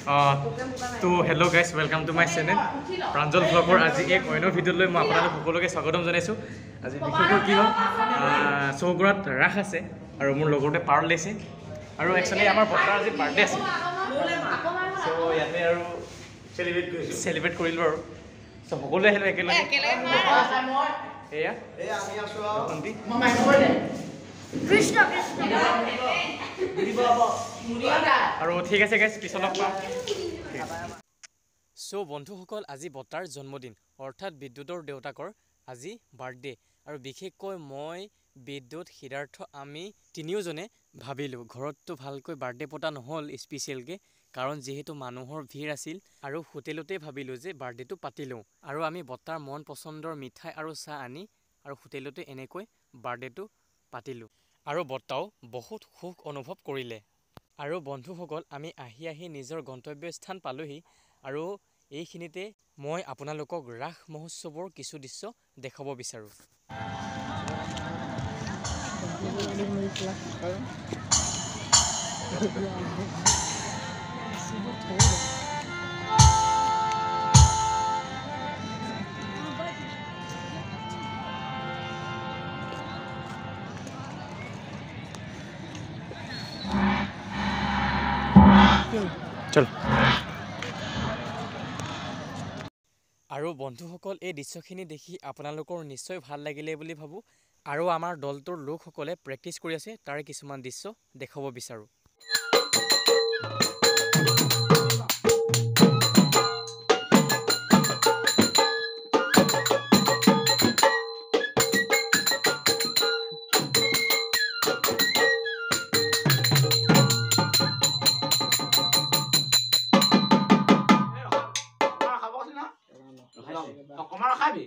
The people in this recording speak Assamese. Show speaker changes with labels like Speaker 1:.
Speaker 1: তো hello' guys welcome to my channel Pranjal ভ্লগৰ আজি এক অন্য ভিডিঅ'লৈ মই আপোনালোক সকলোকে স্বাগতম জনাইছোঁ। আজি বিশেষকৈ কি হ'ল চৌগুৰাত ৰাস আছে আৰু মোৰ লগৰটোৱে পাৰ লৈছে আৰু একচুৱেলি আমাৰ বৰ্তাৰ আজি বাৰ্থডে আছে। চ' ইয়াতে আৰু চেলিব্ৰেট কৰিলোঁ আৰু চ' সকলোৱে আহিলোঁ একেলগে। এয়া আৰু ঠিক আছে গাইজ পিছত লগ পাম। চ' বন্ধুসকল আজি বৰ্তাৰ জন্মদিন অৰ্থাৎ বিদ্যুতৰ দেউতাকৰ আজি বাৰ্থডে আৰু বিশেষকৈ মই বিদ্যুৎ সিদ্ধাৰ্থ আমি তিনিওজনে ভাবিলোঁ ঘৰততো ভালকৈ বাৰ্থডে পতা নহ'ল স্পেচিয়েলকৈ, কাৰণ যিহেতু মানুহৰ ভিৰ আছিল আৰু হোটেলতেই ভাবিলোঁ যে বাৰ্থডেটো পাতি লওঁ আৰু আমি বৰ্তাৰ মন পচন্দৰ মিঠাই আৰু চাহ আনি আৰু হোটেলতে এনেকৈ বাৰ্থডেটো পাতিলোঁ আৰু বৰ্তাও বহুত সুখ অনুভৱ কৰিলে। আৰু বন্ধুসকল আমি আহি নিজৰ গন্তব্যস্থান পালোহি আৰু এইখিনিতে মই আপোনালোকক ৰাস মহোৎসৱৰ কিছু দৃশ্য দেখাব বিচাৰোঁ। চল। আৰু বন্ধুসকল এই দৃশ্যখিনি দেখি আপোনালোকৰ নিশ্চয় ভাল লাগিলে বুলি ভাবোঁ আৰু আমাৰ দলটোৰ লোকসকলে প্ৰেক্টিছ কৰি আছে তাৰে কিছুমান দৃশ্য দেখাব বিচাৰোঁ।
Speaker 2: অকমান খাবি